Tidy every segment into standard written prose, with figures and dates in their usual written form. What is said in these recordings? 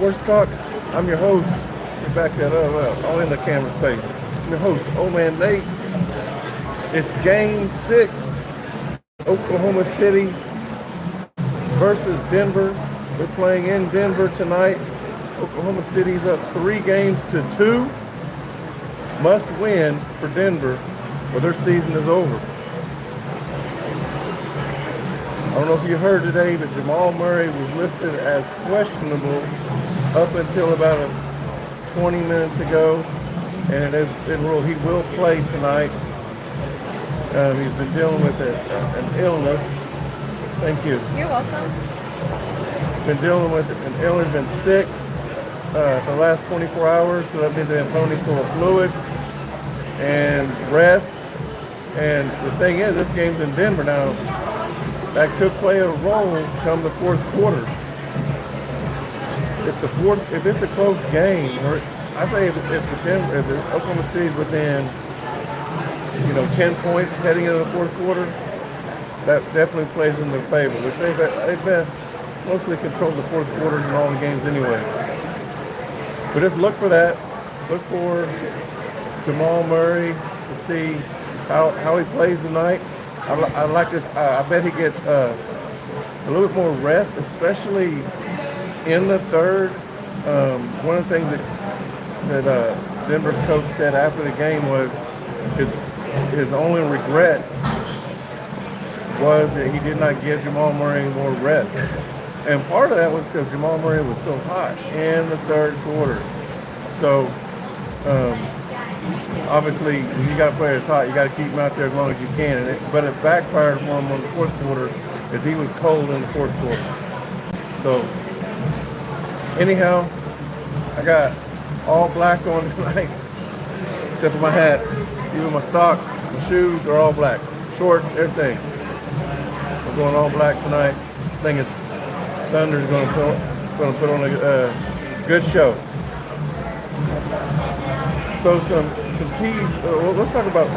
Sports Talk. I'm your host. You back that up, all in the camera's face. I'm your host, Old Man Nate. It's Game 6, Oklahoma City versus Denver. We're playing in Denver tonight. Oklahoma City's up 3-2. Must win for Denver, or their season is over. I don't know if you heard today that Jamal Murray was listed as questionable up until about 20 minutes ago, and it is in rule he will play tonight. He's been dealing with an illness. Thank you. You're welcome. Been dealing with an illness, been sick for the last 24 hours, so that means they've been pony full of fluids and rest. And the thing is, this game's in Denver now. That could play a role come the fourth quarter. If it's a close game, or I think if Oklahoma City's within 10 points heading into the fourth quarter, that definitely plays in their favor. Which they've been mostly controlled the fourth quarters in all the games anyway. But just look for that. Look for Jamal Murray to see how he plays tonight. I like this. I bet he gets a little bit more rest, especially in the third. One of the things that Denver's coach said after the game was his only regret was that he did not give Jamal Murray more rest. And part of that was because Jamal Murray was so hot in the third quarter. So obviously, when you got a player that's hot, you got to keep him out there as long as you can. But it backfired for him on the fourth quarter as he was cold in the fourth quarter. So anyhow, I got all black on tonight, except for my hat. Even my socks, my shoes are all black. Shorts, everything. We're going all black tonight. I think Thunder's going to put on a good show. So some keys. Let's talk about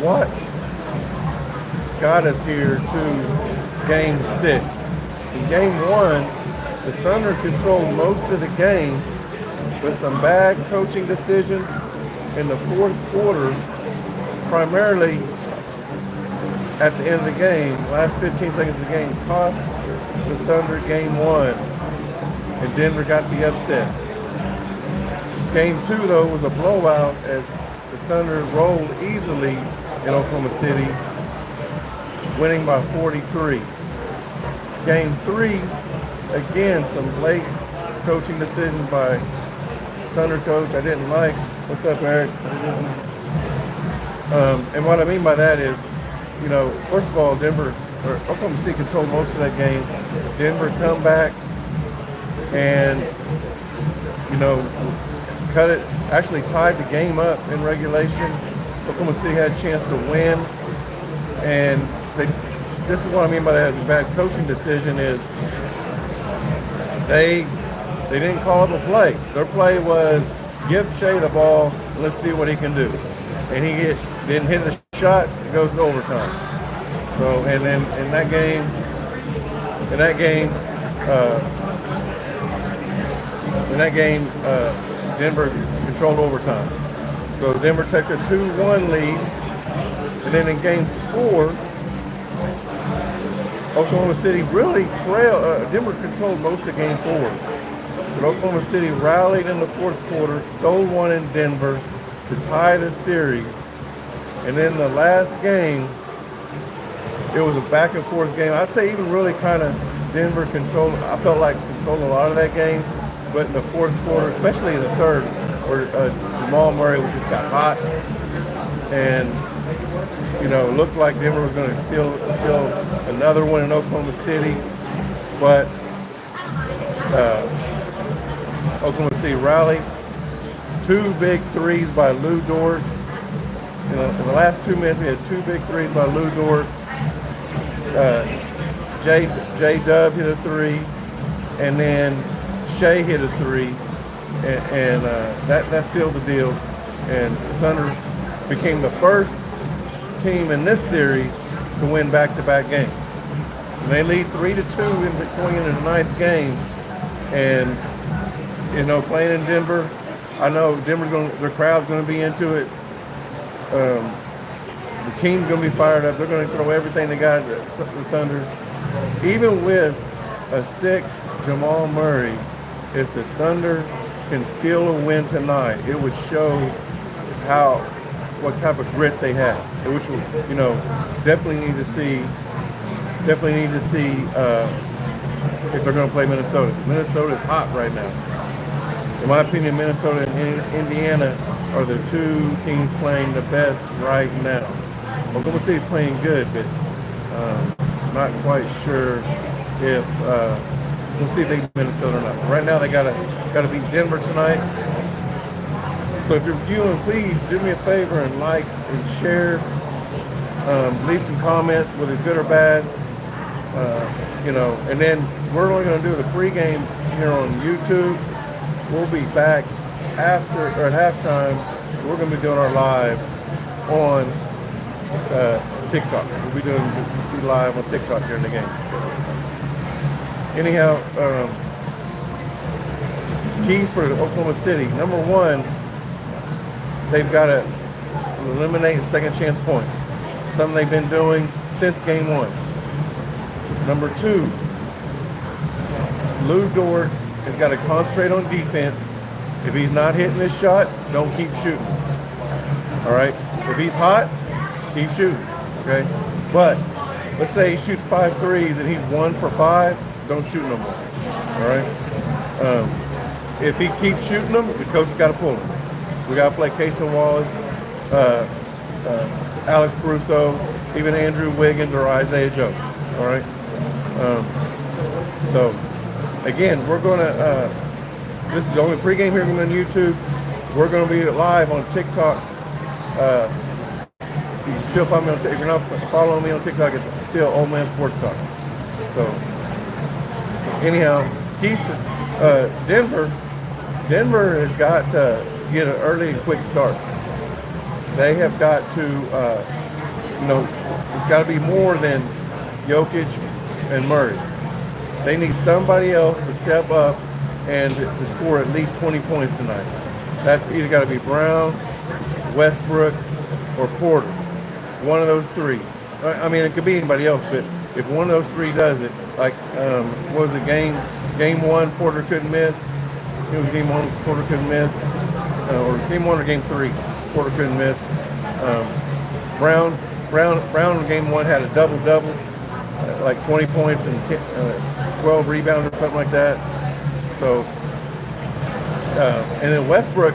what got us here to Game 6. In Game 1, the Thunder controlled most of the game with some bad coaching decisions in the fourth quarter, primarily at the end of the game. Last 15 seconds of the game cost the Thunder Game 1, and Denver got the upset. Game 2, though, was a blowout as the Thunder rolled easily in Oklahoma City, winning by 43. Game 3, again, some late coaching decisions by Thunder coach I didn't like. What's up, Eric? And what I mean by that is, first of all, Oklahoma City controlled most of that game. Denver come back and, cut it, actually tied the game up in regulation. Oklahoma City had a chance to win. And this is what I mean by that bad coaching decision is they didn't call up a play. Their play was give Shea the ball, and let's see what he can do. And he didn't hit the shot, it goes to overtime. So, and then in that game, Denver controlled overtime. So Denver took a 2-1 lead. And then in Game 4, Oklahoma City really trailed. Denver controlled most of Game 4. But Oklahoma City rallied in the fourth quarter, stole one in Denver to tie the series. And then the last game, it was a back and forth game. I'd say even really kind of Denver controlled. I felt like controlled a lot of that game. But in the fourth quarter, especially in the third, where Jamal Murray just got hot and, looked like Denver was going to steal another one in Oklahoma City. But Oklahoma City rallied. 2 big threes by Lou Dort. In the last 2 minutes, we had 2 big threes by Lou Dort. J-Dub hit a 3, and then Shea hit a 3, and that sealed the deal. And Thunder became the first team in this series to win back-to-back games. And they lead 3-2 going into the ninth game. And playing in Denver, I know their crowd's going to be into it. The team's going to be fired up. They're going to throw everything they got at the Thunder. Even with a sick Jamal Murray, if the Thunder can steal a win tonight, it would show what type of grit they have. Which definitely need to see if they're going to play Minnesota. Minnesota is hot right now. In my opinion, Minnesota and Indiana are the two teams playing the best right now. Oklahoma City's playing good, but not quite sure if we'll see if they beat Minnesota or not. Right now, they gotta beat Denver tonight. So if you're viewing, please do me a favor and like and share. Leave some comments, whether it's good or bad. And then we're only going to do the pregame here on YouTube. We'll be back at halftime. We're going to be doing our live on TikTok. We'll be doing live on TikTok during the game. Anyhow, keys for Oklahoma City. Number one, they've got to eliminate second chance points. Something they've been doing since game one. Number two, Lou Dort has got to concentrate on defense. If he's not hitting his shots, don't keep shooting. All right? If he's hot, keep shooting. Okay? But let's say he shoots 5 threes and he's 1 for 5, don't shoot no more. All right? If he keeps shooting them, the coach has got to pull him. We got to play Casey Wallace, Alex Caruso, even Andrew Wiggins or Isaiah Joe. All right? So, again, we're going to, this is the only pregame here on YouTube. We're going to be live on TikTok. You can still find me on TikTok. If you're not following me on TikTok, it's still Old Man Sports Talk. So anyhow, keys for Denver. Denver has got to get an early and quick start. They have got to, it's got to be more than Jokic and Murray. They need somebody else to step up and to score at least 20 points tonight. That's either got to be Brown, Westbrook, or Porter. One of those three. I mean, it could be anybody else, but if one of those three does it, like, what was it, game one, Porter couldn't miss. It was game one, Porter couldn't miss. Or game one or game three, Porter couldn't miss. Brown in game one had a double-double, like 20 points and 12 rebounds or something like that. So, and then Westbrook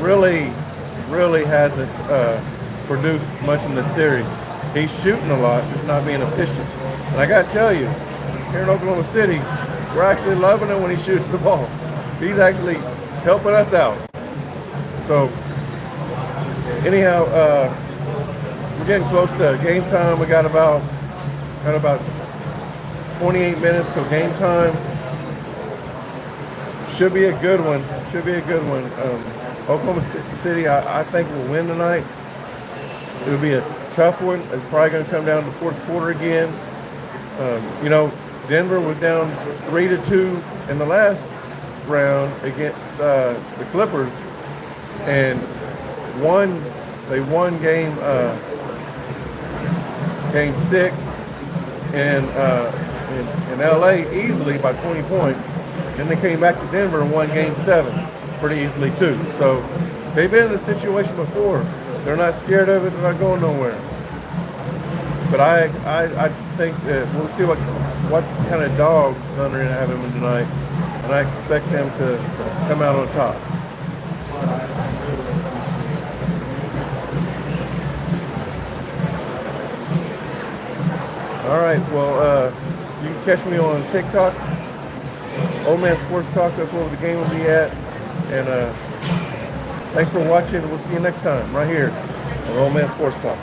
really hasn't produced much in this series. He's shooting a lot, just not being efficient. And I got to tell you, here in Oklahoma City, we're actually loving it when he shoots the ball. He's actually helping us out. So, anyhow, we're getting close to game time. We got about 28 minutes till game time. Should be a good one. Oklahoma City, I think, will win tonight. It'll be a tough one. It's probably going to come down to the fourth quarter again. Denver was down 3-2 in the last round against the Clippers, and they won game 6 in LA easily by 20 points. Then they came back to Denver and won game 7 pretty easily too. So they've been in this situation before. They're not scared of it. They're not going nowhere. But I think that we'll see what kind of dog Thunder are going to have him tonight, and I expect them to come out on top. All right, well, you can catch me on TikTok, Old Man Sports Talk. That's where the game will be at. And thanks for watching. We'll see you next time right here on Old Man Sports Talk.